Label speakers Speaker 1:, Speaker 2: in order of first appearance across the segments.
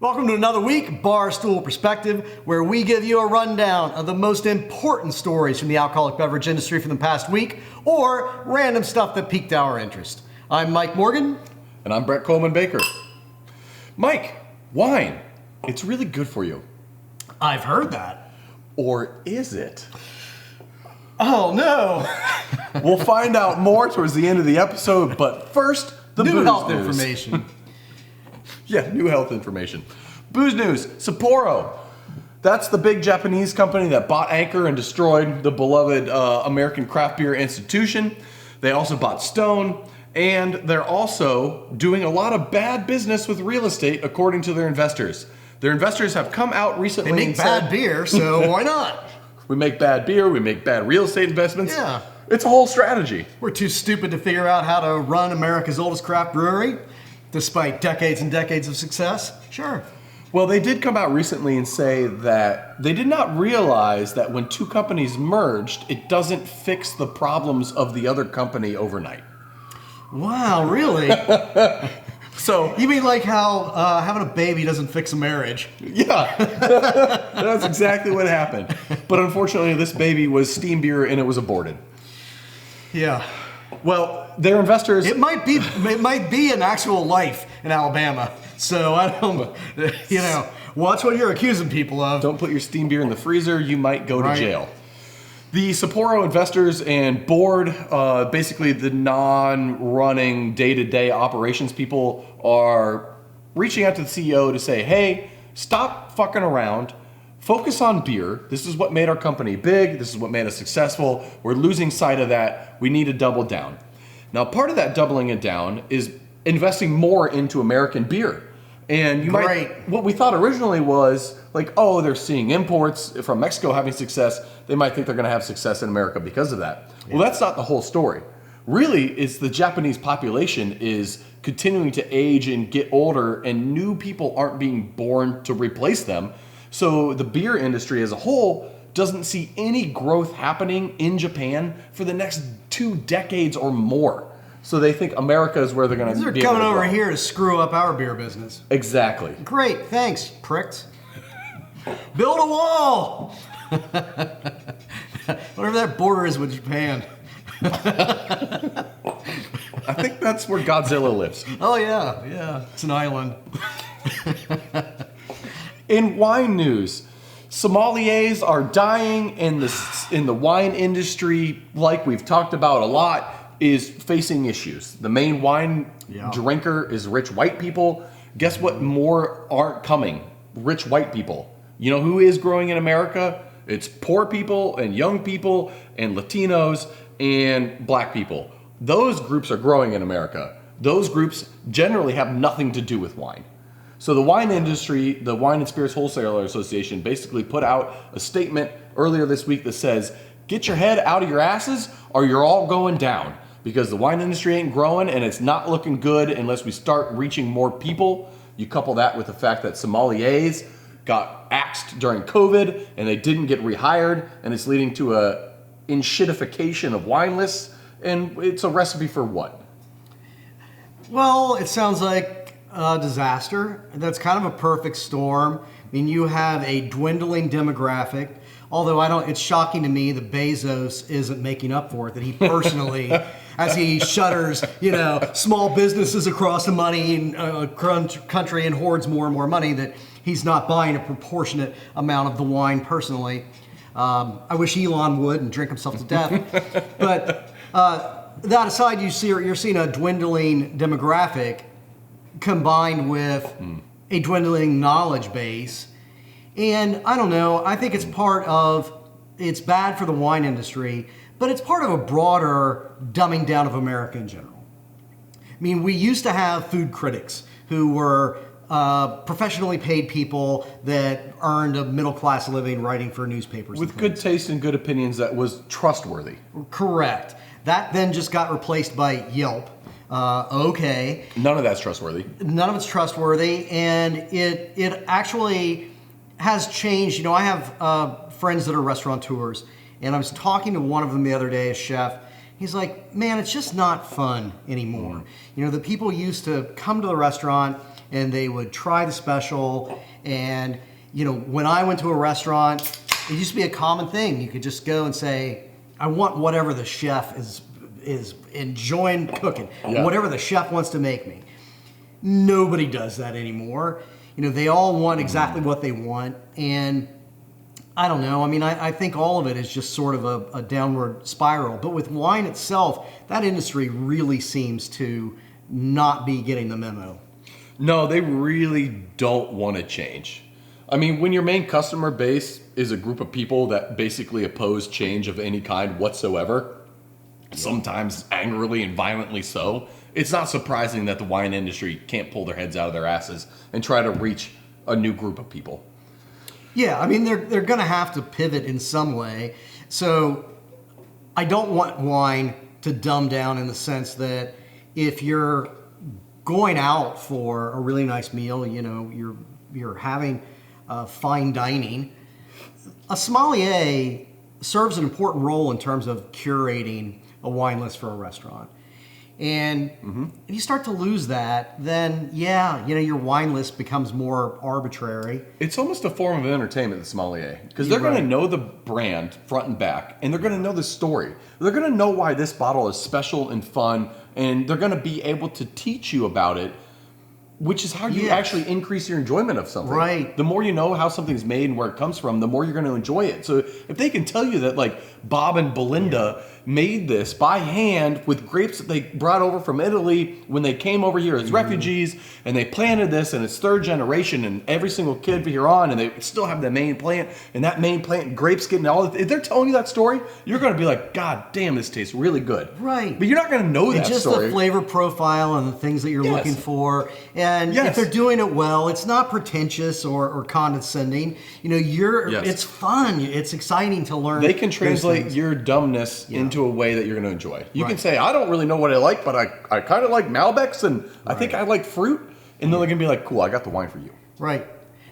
Speaker 1: Welcome to another week, Barstool Perspective, where we give you a rundown of the most important stories from the alcoholic beverage industry from the past week, or random stuff that piqued our interest. I'm Mike Morgan.
Speaker 2: And I'm Brett Coleman Baker. Mike, wine, it's really good for you.
Speaker 1: I've heard that.
Speaker 2: Or is it?
Speaker 1: Oh no!
Speaker 2: We'll find out more towards the end of the episode, but first, the
Speaker 1: New
Speaker 2: booze
Speaker 1: health
Speaker 2: news.
Speaker 1: information.
Speaker 2: Yeah, new health information. Booze news, Sopporo. That's the big Japanese company that bought Anchor and destroyed the beloved American craft beer institution. They also bought Stone, and they're also doing a lot of bad business with real estate, according to their investors. Their investors have come out recently
Speaker 1: They
Speaker 2: and
Speaker 1: make
Speaker 2: said,
Speaker 1: bad beer, so why not?
Speaker 2: we make bad beer, we make bad real estate investments.
Speaker 1: Yeah.
Speaker 2: It's a whole strategy.
Speaker 1: We're too stupid to figure out how to run America's oldest craft brewery, despite decades and decades of success. Sure.
Speaker 2: Well, they did come out recently and say that they did not realize that when two companies merged, it doesn't fix the problems of the other company overnight.
Speaker 1: Wow, really?
Speaker 2: So,
Speaker 1: You mean like how having a baby doesn't fix a marriage?
Speaker 2: yeah, that's exactly what happened. But unfortunately, this baby was steam beer and it was aborted.
Speaker 1: Yeah.
Speaker 2: Well, their investors...
Speaker 1: It might be an actual life in Alabama. So I don't, watch what you're accusing people of.
Speaker 2: Don't put your steam beer in the freezer, you might go to
Speaker 1: Right.
Speaker 2: jail. The Sopporo investors and board, basically the non-running day-to-day operations people, are reaching out to the CEO to say, hey, stop fucking around, focus on beer. This is what made our company big, this is what made us successful. We're losing sight of that, we need to double down. Now, part of that doubling it down is investing more into American beer. And you what we thought originally was like, oh, they're seeing imports from Mexico having success. They might think they're going to have success in America because of that. Yeah. Well, that's not the whole story. Really, it's the Japanese population is continuing to age and get older, and new people aren't being born to replace them. So the beer industry as a whole doesn't see any growth happening in Japan for the next 2 decades or more. So they think America is where they're going to be.
Speaker 1: They're coming over here to screw up our beer business.
Speaker 2: Exactly.
Speaker 1: Great, thanks, pricks. Build a wall! Whatever that border is with Japan.
Speaker 2: I think that's where Godzilla lives.
Speaker 1: Oh yeah, it's an island.
Speaker 2: In wine news, sommeliers are dying, and in the wine industry, like we've talked about a lot, is facing issues. The main wine drinker is rich white people. Guess what more aren't coming? Rich white people. You know who is growing in America? It's poor people and young people and Latinos and black people. Those groups are growing in America. Those groups generally have nothing to do with wine. So the wine industry, the Wine and Spirits Wholesaler Association, basically put out a statement earlier this week that says, get your head out of your asses or you're all going down. Because the wine industry ain't growing and it's not looking good unless we start reaching more people. You couple that with the fact that sommeliers got axed during COVID and they didn't get rehired, and it's leading to a enshittification of wine lists, and it's a recipe for what?
Speaker 1: Well, it sounds like a disaster. That's kind of a perfect storm. I mean, you have a dwindling demographic. Although it's shocking to me that Bezos isn't making up for it, that he personally, as he shutters, small businesses across the country and hoards more and more money, that he's not buying a proportionate amount of the wine personally. I wish Elon would and drink himself to death. But that aside, you're seeing a dwindling demographic combined with a dwindling knowledge base. And I don't know, I think it's it's bad for the wine industry, but it's part of a broader dumbing down of America in general. I mean, we used to have food critics who were professionally paid people that earned a middle-class living writing for newspapers.
Speaker 2: With good taste and good opinions that was trustworthy.
Speaker 1: Correct. That then just got replaced by Yelp. Okay.
Speaker 2: None of that's trustworthy.
Speaker 1: None of it's trustworthy, and it actually has changed. I have friends that are restaurateurs, and I was talking to one of them the other day, a chef. He's like, man, it's just not fun anymore. The people used to come to the restaurant and they would try the special. And, you know, when I went to a restaurant, it used to be a common thing. You could just go and say, I want whatever the chef is enjoying cooking, whatever the chef wants to make me. Nobody does that anymore. You know, they all want exactly what they want. And I don't know. I mean, I think all of it is just sort of a downward spiral. But with wine itself, that industry really seems to not be getting the memo.
Speaker 2: No, they really don't want to change. I mean, when your main customer base is a group of people that basically oppose change of any kind whatsoever, sometimes angrily and violently so, it's not surprising that the wine industry can't pull their heads out of their asses and try to reach a new group of people.
Speaker 1: Yeah, I mean, they're going to have to pivot in some way. So I don't want wine to dumb down in the sense that if you're going out for a really nice meal, you know, you're having fine dining, a sommelier serves an important role in terms of curating a wine list for a restaurant. And if you start to lose that, then yeah, you know, your wine list becomes more arbitrary.
Speaker 2: It's almost a form of entertainment, the sommelier, because they're going to know the brand front and back, and they're going to know the story. They're going to know why this bottle is special and fun, and they're going to be able to teach you about it, which is how you actually increase your enjoyment of something.
Speaker 1: Right.
Speaker 2: The more you know how something's made and where it comes from, the more you're going to enjoy it. So if they can tell you that, like, Bob and Belinda made this by hand with grapes that they brought over from Italy when they came over here as refugees, and they planted this, and it's third generation, and every single kid here on, and they still have the main plant, and that main plant, grapes getting all. If they're telling you that story, you're going to be like, God damn, this tastes really good.
Speaker 1: Right.
Speaker 2: But you're not going to know that
Speaker 1: just
Speaker 2: story.
Speaker 1: the flavor profile and the things that you're looking for. And if they're doing it well, it's not pretentious or condescending. You know, it's fun. It's exciting to learn.
Speaker 2: They can translate your dumbness into a way that you're going to enjoy. You can say, I don't really know what I like, but I kind of like Malbecs, and I think I like fruit. And then they're going to be like, cool, I got the wine for you.
Speaker 1: Right.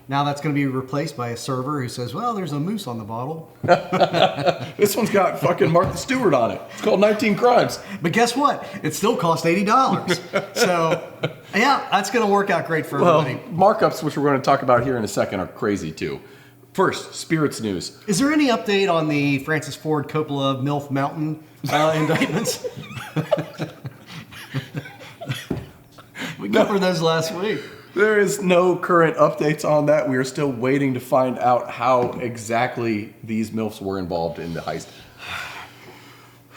Speaker 1: Now that's going to be replaced by a server who says, well, there's a moose on the bottle.
Speaker 2: This one's got fucking Martha Stewart on it. It's called 19 Crimes.
Speaker 1: But guess what? It still cost $80. So, yeah, that's going to work out great for everybody.
Speaker 2: Markups, which we're going to talk about here in a second, are crazy too. First, spirits news.
Speaker 1: Is there any update on the Francis Ford Coppola MILF Mountain indictments? We covered those last week.
Speaker 2: There is no current updates on that. We are still waiting to find out how exactly these MILFs were involved in the heist.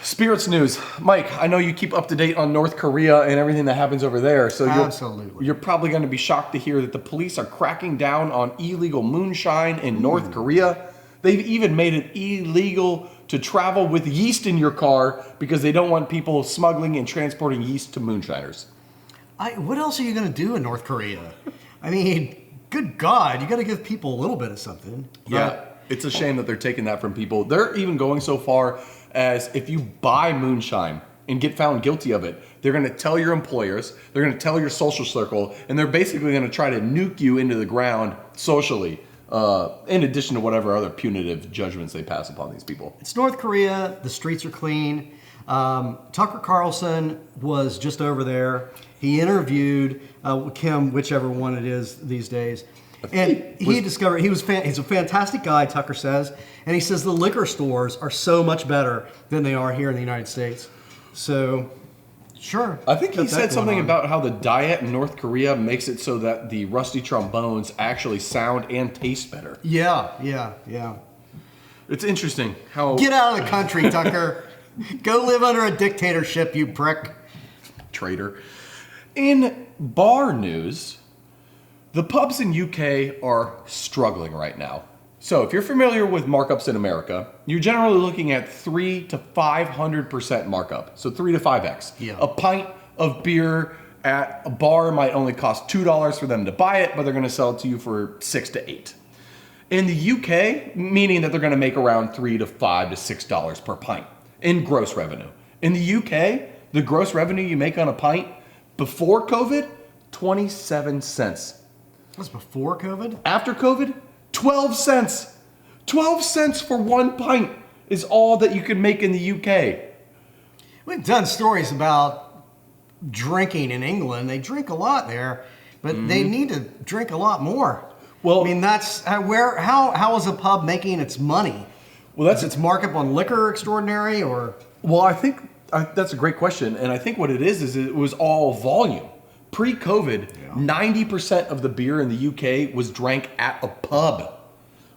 Speaker 2: Spirits news. Mike, I know you keep up to date on North Korea and everything that happens over there. So you're probably going to be shocked to hear that the police are cracking down on illegal moonshine in North Korea. They've even made it illegal to travel with yeast in your car because they don't want people smuggling and transporting yeast to moonshiners.
Speaker 1: What else are you going to do in North Korea? I mean, good God, you got to give people a little bit of something.
Speaker 2: Yeah, it's a shame that they're taking that from people. They're even going so far as if you buy moonshine and get found guilty of it, they're going to tell your employers, they're going to tell your social circle, and they're basically going to try to nuke you into the ground socially, in addition to whatever other punitive judgments they pass upon these people.
Speaker 1: It's North Korea. The streets are clean. Tucker Carlson was just over there. He interviewed Kim, whichever one it is these days. And he discovered he's a fantastic guy, Tucker says. And he says the liquor stores are so much better than they are here in the United States. So, sure.
Speaker 2: I think he said something about how the diet in North Korea makes it so that the rusty trombones actually sound and taste better.
Speaker 1: Yeah.
Speaker 2: It's interesting how...
Speaker 1: Get out of the country, Tucker. Go live under a dictatorship, you prick.
Speaker 2: Traitor. In bar news, the pubs in UK are struggling right now. So if you're familiar with markups in America, you're generally looking at 300 to 500% markup. So 3 to 5x.
Speaker 1: Yeah.
Speaker 2: A pint of beer at a bar might only cost $2 for them to buy it, but they're going to sell it to you for $6 to $8. In the UK, meaning that they're going to make around $3 to $5 to $6 per pint in gross revenue. In the UK, the gross revenue you make on a pint before COVID, 27 cents.
Speaker 1: That's before COVID?
Speaker 2: After COVID, 12 cents. 12 cents for one pint is all that you can make in the UK.
Speaker 1: We've done stories about drinking in England. They drink a lot there. but they need to drink a lot more.
Speaker 2: Well,
Speaker 1: I mean, that's how is a pub making its money?
Speaker 2: Well, that's
Speaker 1: is its markup on liquor extraordinary, or?
Speaker 2: Well, I think that's a great question, and I think what it is it was all volume. Pre-COVID, 90% of the beer in the UK was drank at a pub,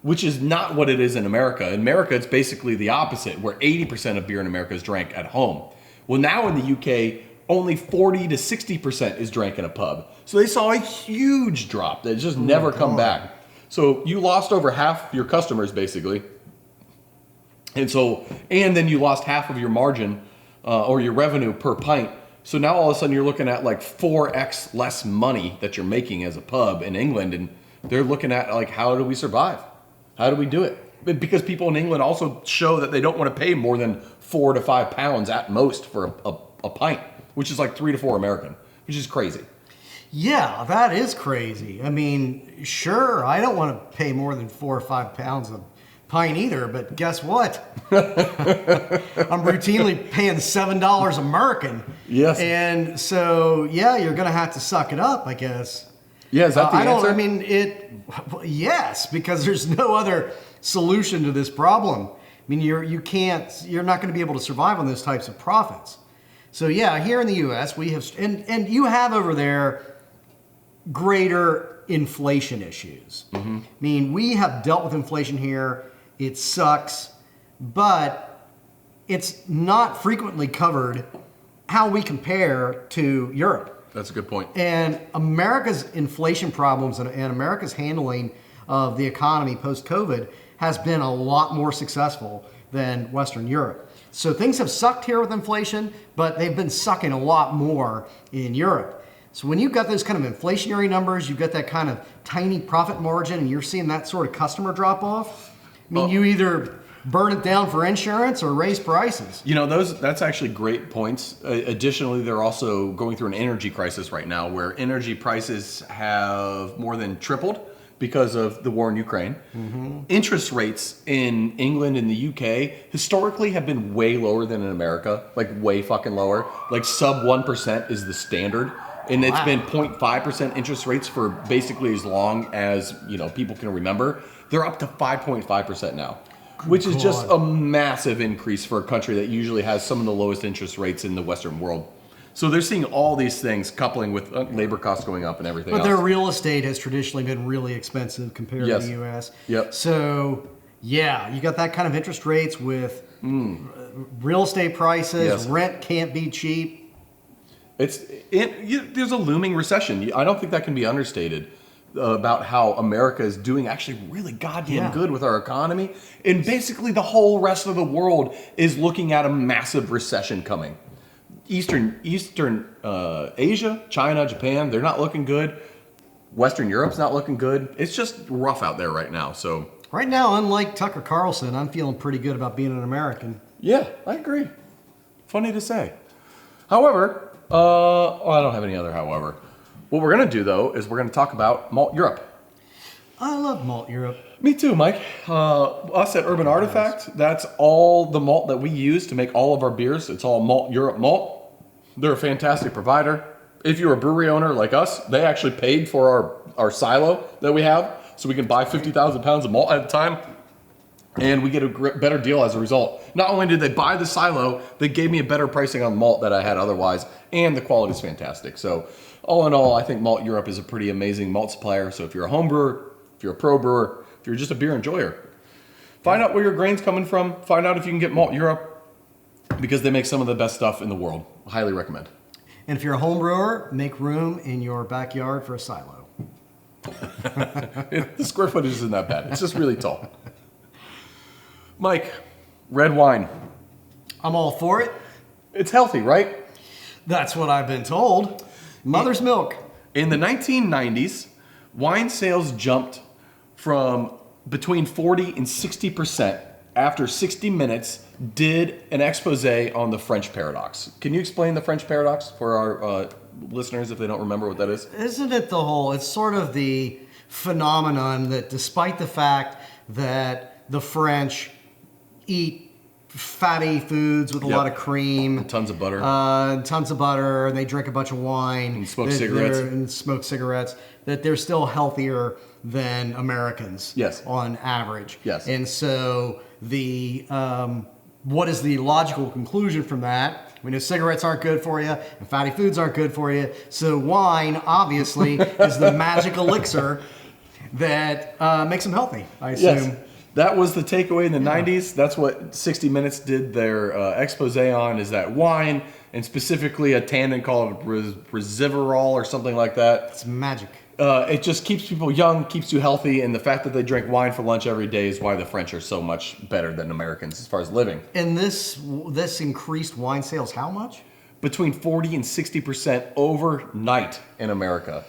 Speaker 2: which is not what it is in America. In America, it's basically the opposite, where 80% of beer in America is drank at home. Well, now in the UK, only 40 to 60% is drank in a pub. So they saw a huge drop that just never come back. So you lost over half your customers, basically. And then you lost half of your margin or your revenue per pint. So now all of a sudden you're looking at like 4x less money that you're making as a pub in England. And they're looking at like, how do we survive? How do we do it? Because people in England also show that they don't want to pay more than £4 to £5 at most for a pint, which is like 3 to 4 American, which is crazy.
Speaker 1: Yeah, that is crazy. I mean, sure, I don't want to pay more than £4 or £5 a pint either, but guess what? I'm routinely paying $7 American.
Speaker 2: Yes.
Speaker 1: And so, yeah, you're going to have to suck it up, I guess.
Speaker 2: Yeah, is that the answer?
Speaker 1: Yes, because there's no other solution to this problem. I mean, you're not going to be able to survive on those types of profits. So yeah, here in the U.S. we have, and you have over there greater inflation issues. I mean, we have dealt with inflation here. It sucks, but it's not frequently covered how we compare to Europe.
Speaker 2: That's a good point.
Speaker 1: And America's inflation problems and America's handling of the economy post-COVID has been a lot more successful than Western Europe. So things have sucked here with inflation, but they've been sucking a lot more in Europe. So when you've got those kind of inflationary numbers, you've got that kind of tiny profit margin, and you're seeing that sort of customer drop off, I mean, you either burn it down for insurance or raise prices.
Speaker 2: You know, that's actually great points. Additionally, they're also going through an energy crisis right now where energy prices have more than tripled because of the war in Ukraine. Interest rates in England and the UK historically have been way lower than in America, like way fucking lower. Like sub 1% is the standard. And it's been 0.5% interest rates for basically as long as, you know, people can remember. They're up to 5.5% now, which is just a massive increase for a country that usually has some of the lowest interest rates in the Western world. So they're seeing all these things coupling with labor costs going up and everything else.
Speaker 1: But their real estate has traditionally been really expensive compared to the U.S.
Speaker 2: Yep.
Speaker 1: So, yeah, you got that kind of interest rates with real estate prices.
Speaker 2: Yes.
Speaker 1: Rent can't be cheap.
Speaker 2: There's a looming recession. I don't think that can be understated about how America is doing actually really goddamn good with our economy. And basically the whole rest of the world is looking at a massive recession coming. Eastern Asia, China, Japan, they're not looking good. Western Europe's not looking good. It's just rough out there right now. So
Speaker 1: right now, unlike Tucker Carlson, I'm feeling pretty good about being an American.
Speaker 2: Yeah, I agree. Funny to say. However, I don't have any other however. What we're going to do, though, is we're going to talk about Malt Europe.
Speaker 1: I love Malt Europe.
Speaker 2: Me too, Mike. Us at Urban Artifact, that's all the malt that we use to make all of our beers. It's all Malt Europe malt. They're a fantastic provider. If you're a brewery owner like us, they actually paid for our silo that we have, so we can buy 50,000 pounds of malt at a time, and we get a better deal as a result. Not only did they buy the silo, they gave me a better pricing on malt that I had otherwise, and the quality is fantastic. So all in all, I think Malt Europe is a pretty amazing malt supplier. So if you're a home brewer, if you're a pro brewer, if you're just a beer enjoyer, find out where your grain's coming from. Find out if you can get Malt Europe, because they make some of the best stuff in the world. Highly recommend.
Speaker 1: And if you're a home brewer, make room in your backyard for a silo.
Speaker 2: The square footage isn't that bad. It's just really tall. Mike, red wine.
Speaker 1: I'm all for it.
Speaker 2: It's healthy, right?
Speaker 1: That's what I've been told. Mother's milk.
Speaker 2: In the 1990s, wine sales jumped from between 40 and 60% after 60 Minutes did an expose on the French paradox. Can you explain the French paradox for our listeners if they don't remember what that is?
Speaker 1: Isn't it it's sort of the phenomenon that despite the fact that the French eat fatty foods with a lot of cream.
Speaker 2: Tons of butter.
Speaker 1: Tons of butter, and they drink a bunch of wine.
Speaker 2: And smoke cigarettes.
Speaker 1: And smoke cigarettes. That they're still healthier than Americans.
Speaker 2: Yes.
Speaker 1: On average.
Speaker 2: Yes.
Speaker 1: And so what is the logical conclusion from that? We know cigarettes aren't good for you, and fatty foods aren't good for you. So wine, obviously, is the magic elixir that makes them healthy, I assume.
Speaker 2: Yes. That was the takeaway in the 90s. That's what 60 Minutes did their expose on, is that wine, and specifically a tannin called resveratrol or something like that.
Speaker 1: It's magic.
Speaker 2: It just keeps people young, keeps you healthy, and the fact that they drink wine for lunch every day is why the French are so much better than Americans as far as living.
Speaker 1: And this increased wine sales how much?
Speaker 2: Between 40 and 60% overnight in America.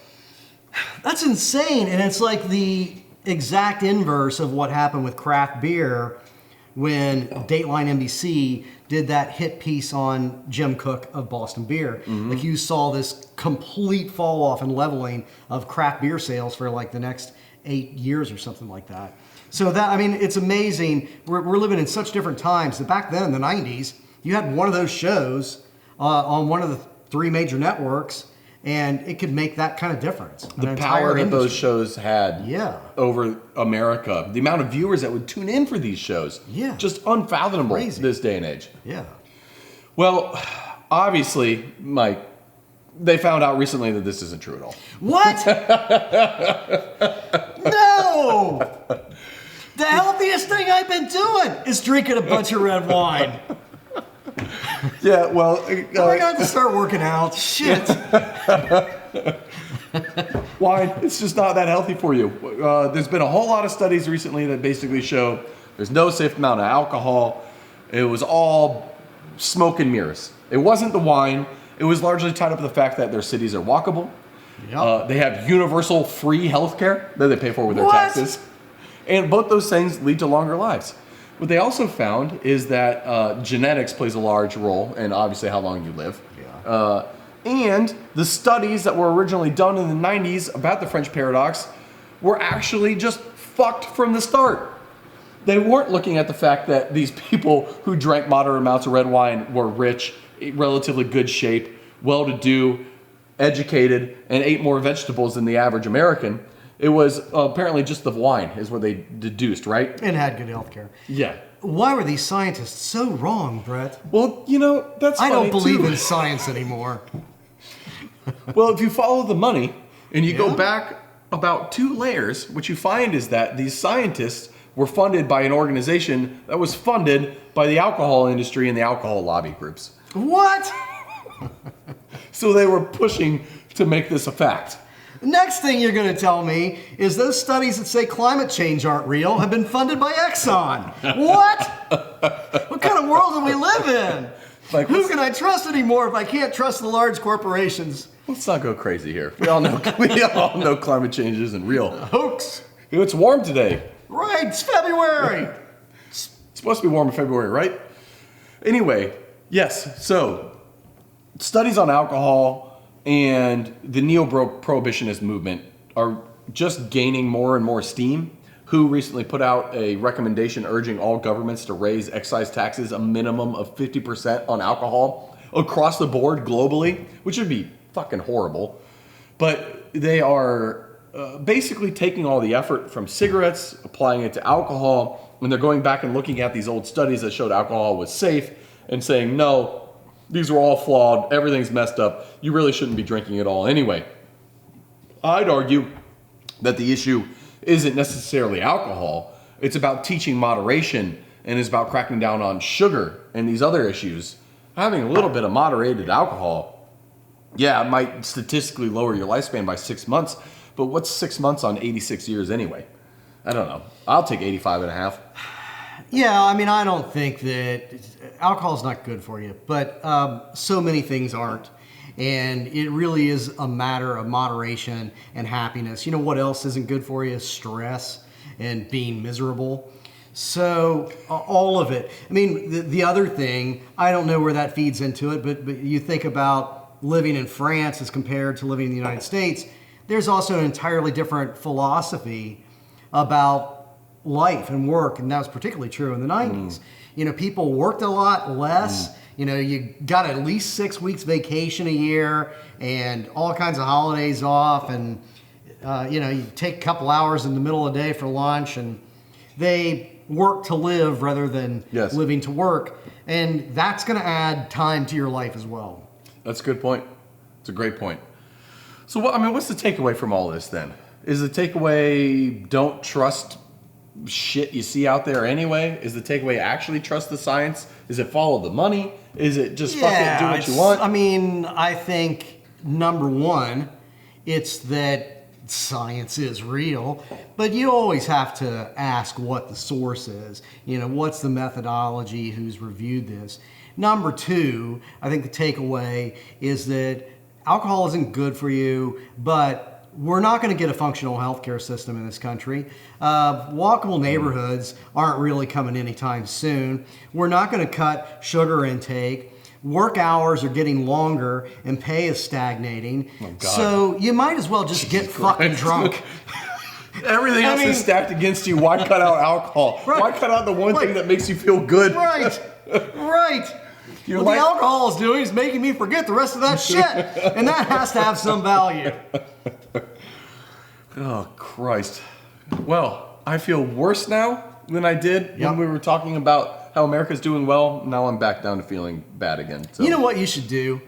Speaker 1: That's insane, and it's like the exact inverse of what happened with craft beer when Dateline NBC did that hit piece on Jim Cook of Boston Beer. Like you saw this complete fall off and leveling of craft beer sales for like the next 8 years or something like that. So that, I mean, it's amazing. We're living in such different times that back then in the 90s, you had one of those shows on one of the 3 major networks, and it could make that kind of difference.
Speaker 2: The power that those shows had over America. The amount of viewers that would tune in for these shows.
Speaker 1: Yeah.
Speaker 2: Just unfathomable
Speaker 1: Crazy.
Speaker 2: this day and age.
Speaker 1: Yeah.
Speaker 2: Well, obviously, Mike, they found out recently that this isn't true at all.
Speaker 1: What? No! The healthiest thing I've been doing is drinking a bunch of red wine.
Speaker 2: Yeah, well...
Speaker 1: I got to start working out. Shit.
Speaker 2: Wine, it's just not that healthy for you. There's been a whole lot of studies recently that basically show there's no safe amount of alcohol. It was all smoke and mirrors. It wasn't the wine. It was largely tied up with the fact that their cities are walkable. Yep. They have universal free healthcare that they pay for with their taxes. And both those things lead to longer lives. What they also found is that genetics plays a large role in obviously how long you live. Yeah. And the studies that were originally done in the 90s about the French paradox were actually just fucked from the start. They weren't looking at the fact that these people who drank moderate amounts of red wine were rich, relatively good shape, well-to-do, educated, and ate more vegetables than the average American. It was apparently just the wine is what they deduced, right?
Speaker 1: And had good health care.
Speaker 2: Yeah.
Speaker 1: Why were these scientists so wrong, Brett?
Speaker 2: Well, you know, that's funny
Speaker 1: I don't believe
Speaker 2: too.
Speaker 1: in science anymore.
Speaker 2: Well, if you follow the money and you go back about 2 layers, what you find is that these scientists were funded by an organization that was funded by the alcohol industry and the alcohol lobby groups.
Speaker 1: What?
Speaker 2: So they were pushing to make this a fact.
Speaker 1: Next thing you're going to tell me is those studies that say climate change aren't real have been funded by Exxon. What? What kind of world do we live in?
Speaker 2: Like,
Speaker 1: who can I trust anymore if I can't trust the large corporations?
Speaker 2: Let's not go crazy here. We all know climate change isn't real.
Speaker 1: Hoax.
Speaker 2: It's warm today.
Speaker 1: Right, it's February.
Speaker 2: It's supposed to be warm in February, right? Anyway, yes, so studies on alcohol and the neo-prohibitionist movement are just gaining more and more steam. WHO recently put out a recommendation urging all governments to raise excise taxes a minimum of 50% on alcohol across the board globally, which would be fucking horrible. But they are basically taking all the effort from cigarettes, applying it to alcohol, and they're going back and looking at these old studies that showed alcohol was safe and saying, no, these are all flawed, everything's messed up, you really shouldn't be drinking it all anyway. I'd argue that the issue isn't necessarily alcohol, it's about teaching moderation and it's about cracking down on sugar and these other issues. Having a little bit of moderated alcohol, yeah, it might statistically lower your lifespan by 6 months, but what's 6 months on 86 years anyway? I don't know. I'll take 85 and a half.
Speaker 1: Yeah, I mean, I don't think that alcohol is not good for you, but so many things aren't. And it really is a matter of moderation and happiness. You know what else isn't good for you? Stress and being miserable. So all of it. I mean, the other thing, I don't know where that feeds into it, but you think about living in France as compared to living in the United States, there's also an entirely different philosophy about life and work, and that was particularly true in the 90s. You know, people worked a lot less. You know, you got at least 6 weeks vacation a year and all kinds of holidays off, and you know, you take a couple hours in the middle of the day for lunch, and they work to live rather than living to work, and that's going to add time to your life as well.
Speaker 2: That's a good point. It's a great point. So, what's the takeaway from all this then? Is the takeaway don't trust shit you see out there anyway? Is the takeaway actually trust the science? Is it follow the money? Is it just fucking do what you want?
Speaker 1: I mean, I think number one, it's that science is real, but you always have to ask what the source is. You know, what's the methodology, who's reviewed this? Number two, I think the takeaway is that alcohol isn't good for you, but we're not going to get a functional healthcare system in this country. Walkable neighborhoods aren't really coming anytime soon. We're not going to cut sugar intake. Work hours are getting longer and pay is stagnating. Oh, God. So you might as well just get fucking drunk.
Speaker 2: Everything else is stacked against you. Why cut out alcohol? Right. Why cut out the one thing that makes you feel good?
Speaker 1: Right. What the alcohol is doing is making me forget the rest of that shit. And that has to have some value.
Speaker 2: Oh, Christ. Well, I feel worse now than I did when we were talking about how America's doing well. Now I'm back down to feeling bad again. So.
Speaker 1: You know what you should do?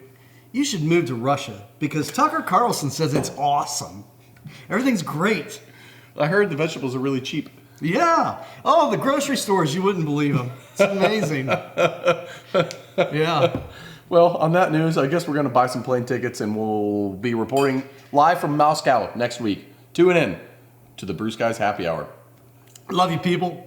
Speaker 1: You should move to Russia because Tucker Carlson says it's awesome. Everything's great.
Speaker 2: I heard the vegetables are really cheap.
Speaker 1: Yeah. Oh, the grocery stores, you wouldn't believe them. It's amazing. Yeah.
Speaker 2: Well, on that news, I guess we're going to buy some plane tickets and we'll be reporting live from Moscow next week. Tune in to the Bruce Guys Happy Hour.
Speaker 1: Love you, people.